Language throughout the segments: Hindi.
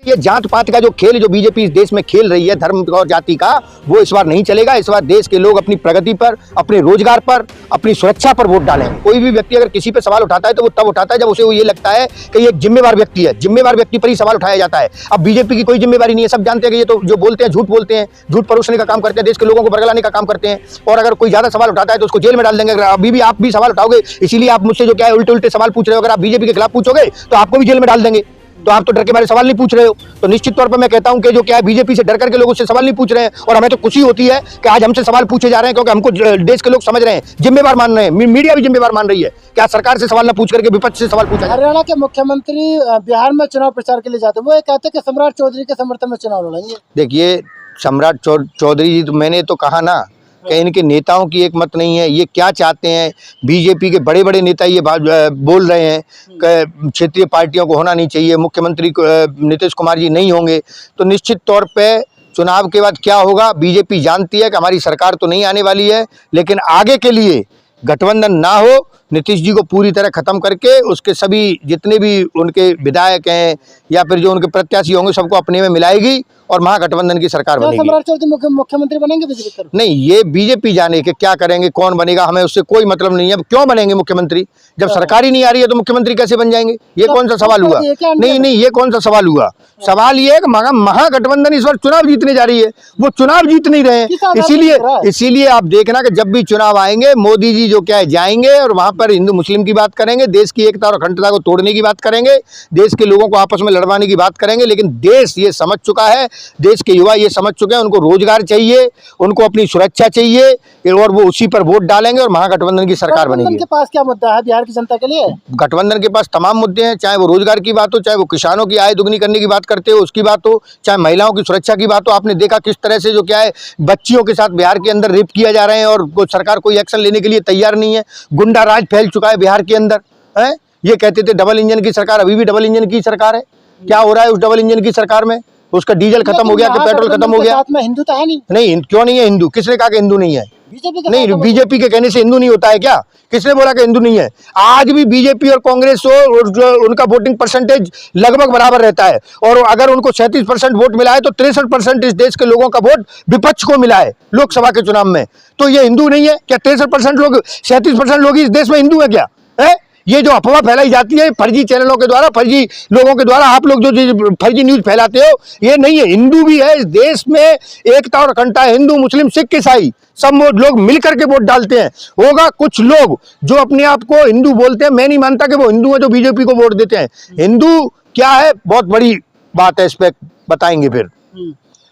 ये जात पात का जो खेल जो बीजेपी इस देश में खेल रही है, धर्म और जाति का, वो इस बार नहीं चलेगा। इस बार देश के लोग अपनी प्रगति पर, अपने रोजगार पर, अपनी सुरक्षा पर वोट डालेंगे। कोई भी व्यक्ति अगर किसी पे सवाल उठाता है तो वो तब उठाता है जब उसे वो ये लगता है कि ये एक जिम्मेवार व्यक्ति है। जिम्मेवार व्यक्ति पर ही सवाल उठाया जाता है। अब बीजेपी की कोई जिम्मेवारी नहीं है। सब जानते हैं कि ये तो जो बोलते हैं झूठ बोलते हैं, झूठ परोसने का काम करते हैं, देश के लोगों को बरगलाने का काम करते हैं। और अगर कोई ज्यादा सवाल उठाता है तो उसको जेल में डाल देंगे। अभी भी आप भी सवाल उठाओगे, इसीलिए आप मुझसे जो क्या है उल्टे उल्टे सवाल पूछ रहे हो। अगर आप बीजेपी के खिलाफ पूछोगे तो आपको भी जेल में डाल देंगे। तो आप तो डर के मारे सवाल नहीं पूछ रहे हो। तो निश्चित तौर पर मैं कहता हूं कि जो क्या है बीजेपी से डर करके लोग उससे सवाल नहीं पूछ रहे हैं। और हमें तो खुशी होती है कि आज हमसे सवाल पूछे जा रहे हैं, क्योंकि हमको देश के लोग समझ रहे हैं, जिम्मेवार मान रहे हैं, मीडिया भी जिम्मेवार मान रही है। क्या सरकार से सवाल न पूछ करके विपक्ष से सवाल पूछा? हरियाणा के मुख्यमंत्री बिहार में चुनाव प्रचार के लिए जाते हैं, वो ये कहते हैं कि सम्राट चौधरी के समर्थन में चुनाव लड़ेंगे। देखिए, सम्राट चौधरी जी, तो मैंने तो कहा ना कि इनके नेताओं की एक मत नहीं है। ये क्या चाहते हैं? बीजेपी के बड़े बड़े नेता ये बोल रहे हैं कि क्षेत्रीय पार्टियों को होना नहीं चाहिए, मुख्यमंत्री नीतीश कुमार जी नहीं होंगे। तो निश्चित तौर पे चुनाव के बाद क्या होगा, बीजेपी जानती है कि हमारी सरकार तो नहीं आने वाली है, लेकिन आगे के लिए गठबंधन ना हो, नीतीश जी को पूरी तरह खत्म करके उसके सभी जितने भी उनके विधायक हैं या फिर जो उनके प्रत्याशी होंगे सबको अपने में मिलाएगी और महागठबंधन की सरकार बनेगी। सम्राट चौधरी मुख्यमंत्री बनेंगे बीजेपी की तरफ? नहीं, ये बीजेपी जाने के क्या करेंगे, कौन बनेगा, हमें उससे कोई मतलब नहीं है। क्यों बनेंगे मुख्यमंत्री? जब सरकार ही नहीं आ रही है तो मुख्यमंत्री कैसे बन जाएंगे? ये कौन सा सवाल हुआ? नहीं, ये कौन सा सवाल हुआ? सवाल ये है कि महागठबंधन इस बार चुनाव जीतने जा रही है, वो चुनाव जीत नहीं रहे हैं। इसीलिए आप देखना कि जब भी चुनाव आएंगे, मोदी जी जो क्या है जाएंगे और वहां पर हिंदू मुस्लिम की बात करेंगे, देश की एकता और अखंडता को तोड़ने की बात करेंगे, देश के लोगों को आपस में लड़वाने की बात करेंगे। लेकिन देश ये समझ चुका है, देश के युवा ये समझ चुके हैं, उनको रोजगार चाहिए, उनको अपनी सुरक्षा चाहिए, और वो उसी पर वोट डालेंगे और महागठबंधन की सरकार बनेगी। गठबंधन के पास क्या मुद्दा है बिहार की जनता के लिए? गठबंधन के पास तमाम मुद्दे हैं, चाहे वो रोजगार की बात हो, चाहे वो किसानों की आय दुगनी करने की बात करते हो उसकी बात हो, चाहे महिलाओं की सुरक्षा की बात हो। आपने देखा किस तरह से जो क्या है बच्चियों के साथ बिहार के अंदर रेप किया जा रहे हैं और सरकार कोई एक्शन लेने के लिए तैयार नहीं है। गुंडा राज फैल चुका है बिहार के अंदर है। ये कहते थे डबल इंजन की सरकार, अभी भी डबल इंजन की सरकार है। क्या हो रहा है उस डबल इंजन की सरकार में? उसका डीजल खत्म हो गया कि पेट्रोल खत्म हो गया? हिंदू तो है नहीं, क्यों नहीं है हिंदू? किसने कहा कि हिंदू नहीं है? नहीं, बीजेपी के कहने से हिंदू नहीं होता है क्या? किसने बोला कि हिंदू नहीं है? आज भी बीजेपी और कांग्रेस और जो उनका वोटिंग परसेंटेज लगभग बराबर रहता है। और अगर उनको 37% वोट मिला है तो 63% इस देश के लोगों का वोट विपक्ष को मिला है लोकसभा के चुनाव में। तो ये हिंदू नहीं है क्या? 63% लोग, 37% लोग इस देश में हिंदू है क्या? है ये जो अफवाह फैलाई जाती है फर्जी चैनलों के द्वारा, फर्जी लोगों के द्वारा, आप लोग जो फर्जी न्यूज फैलाते हो, ये नहीं है। हिंदू भी है इस देश में, एकता और अखंडता है। हिंदू मुस्लिम सिख ईसाई सब लोग मिलकर के वोट डालते हैं। होगा कुछ लोग जो अपने आप को हिंदू बोलते हैं, मैं नहीं मानता कि वो हिंदू है जो बीजेपी को वोट देते हैं। हिंदू क्या है बहुत बड़ी बात है, इस पर बताएंगे फिर।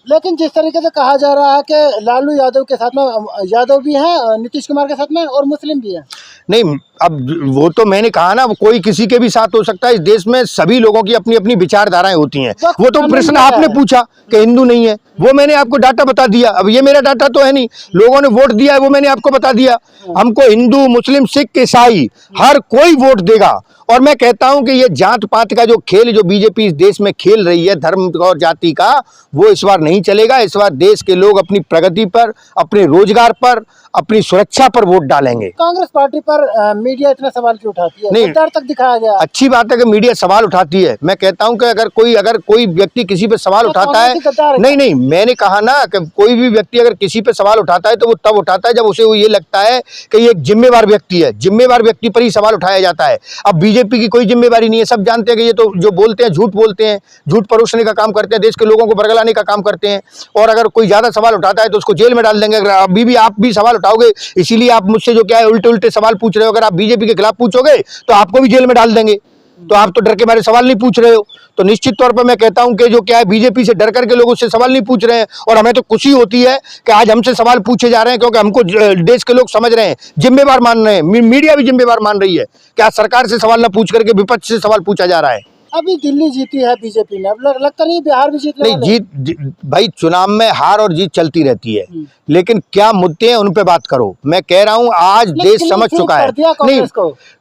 लेकिन जिस तरीके से कहा जा रहा है कि लालू यादव के साथ में यादव भी हैं, नीतीश कुमार के साथ में, और मुस्लिम भी हैं। नहीं, अब वो तो मैंने कहा ना, कोई किसी के भी साथ हो सकता है। इस देश में सभी लोगों की अपनी अपनी विचारधाराएं होती हैं। वो तो प्रश्न आपने पूछा कि हिंदू नहीं है, वो मैंने आपको डाटा बता दिया। अब ये मेरा डाटा तो है नहीं, लोगों ने वोट दिया है वो मैंने आपको बता दिया। हमको हिंदू मुस्लिम सिख ईसाई हर कोई वोट देगा। और मैं कहता हूं कि ये जात पात का जो खेल जो बीजेपी इस देश में खेल रही है, धर्म और जाति का, वो इस बार नहीं चलेगा। इस बार देश के लोग अपनी प्रगति पर, अपने रोजगार पर, अपनी सुरक्षा पर वोट डालेंगे। कांग्रेस पार्टी पर मीडिया इतना सवाल क्यों उठाती है? नहीं, तक दिखाया गया। अच्छी बात है कि मीडिया सवाल उठाती है। मैं कहता हूं कि अगर कोई व्यक्ति किसी पे सवाल उठाता है, नहीं, मैंने कहा ना कि कोई भी व्यक्ति अगर किसी पे सवाल उठाता है तो वो तब उठाता है जब उसे वो ये लगता है कि ये एक जिम्मेवार व्यक्ति है। जिम्मेवार व्यक्ति पर ही सवाल उठाया जाता है। अब बीजेपी की कोई जिम्मेवारी नहीं है। सब जानते हैं कि ये तो जो बोलते हैं झूठ बोलते हैं, झूठ परोसने का काम करते हैं, देश के लोगों को बरगलाने का काम करते हैं। और अगर कोई ज्यादा सवाल उठाता है तो उसको जेल में डाल देंगे। अभी भी आप भी सवाल उठाओगे, इसीलिए आप मुझसे जो क्या है उल्टे उल्टे सवाल पूछ रहे हो। अगर आप बीजेपी के खिलाफ पूछोगे तो आपको भी जेल में डाल देंगे। तो आप तो डर के मारे सवाल नहीं पूछ रहे हो। तो निश्चित तौर पर मैं कहता हूं कि जो क्या है बीजेपी से डर करके लोग उससे सवाल नहीं पूछ रहे हैं। और हमें तो खुशी होती है कि आज हमसे सवाल पूछे जा रहे हैं, क्योंकि हमको देश के लोग समझ रहे हैं, जिम्मेवार मान रहे हैं, मीडिया भी जिम्मेवार मान रही है। क्या सरकार से सवाल न पूछ करके विपक्ष से सवाल पूछा जा रहा है? अभी दिल्ली जीती है बीजेपी ने, अब लगता नहीं बिहार भी जीतने वाला है। नहीं, भाई चुनाव में हार और जीत चलती रहती है, लेकिन क्या मुद्दे हैं उन पे बात करो। मैं कह रहा हूं आज देश समझ चुका है। नहीं,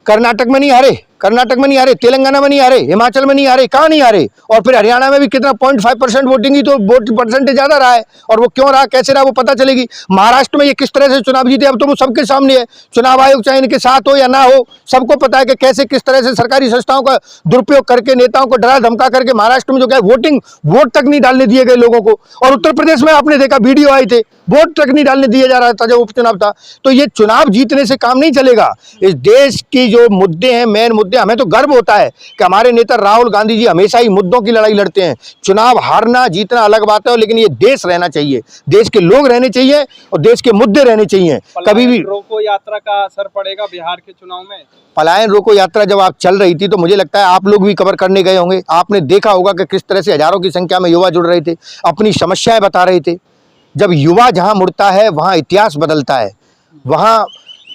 कर्नाटक में नहीं हारे, कर्नाटक में नहीं आ रहे, तेलंगाना में नहीं आ रहे, हिमाचल में नहीं आ रहे, कहाँ नहीं आ रहे। और फिर हरियाणा में भी कितना 0.5% वोटिंग ही, तो वोट परसेंटेज ज्यादा रहा है। और वो क्यों रहा, कैसे रहा, वो पता चलेगी। महाराष्ट्र में ये किस तरह से चुनाव जीते, अब तो वो सबके सामने है। चुनाव आयोग चाहे इनके साथ हो या ना हो, सबको पता है कि कैसे किस तरह से सरकारी संस्थाओं का दुरुपयोग करके, नेताओं को डरा धमका करके महाराष्ट्र में जो क्या वोट तक नहीं डालने दिए गए लोगों को। और उत्तर प्रदेश में आपने देखा, वीडियो आए थे, वोट तक नहीं डालने दिया जा रहा था जब उपचुनाव था। तो ये चुनाव जीतने से काम नहीं चलेगा। इस देश की जो मुद्दे हैं, मेन मुद्दे, हमें तो गर्व होता है कि हमारे नेता राहुल गांधी जी हमेशा ही मुद्दों की लड़ाई लड़ते हैं। चुनाव हारना जीतना अलग बात है, लेकिन ये देश रहना चाहिए, देश के लोग रहने चाहिए और देश के मुद्दे रहने चाहिए। कभी भी रोको यात्रा का असर पड़ेगा बिहार के चुनाव में? पलायन रोको यात्रा जब आप चल रही थी तो मुझे लगता है आप लोग भी कवर करने गए होंगे। आपने देखा होगा कि किस तरह से हजारों की संख्या में युवा जुड़ रहे थे, अपनी समस्याएं बता रहे थे। जब युवा जहां मुड़ता है वहां इतिहास बदलता है, वहां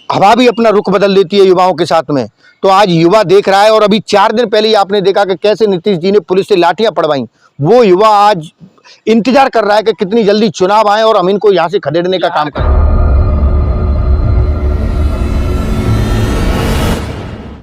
हवा भी अपना रुख बदल देती है युवाओं के साथ में। तो आज युवा देख रहा है, और अभी 4 दिन पहले ही आपने देखा कि कैसे नीतीश जी ने पुलिस से लाठियां पड़वाई। वो युवा आज इंतजार कर रहा है कि कितनी जल्दी चुनाव आए और हम इनको यहाँ से खदेड़ने का काम करें।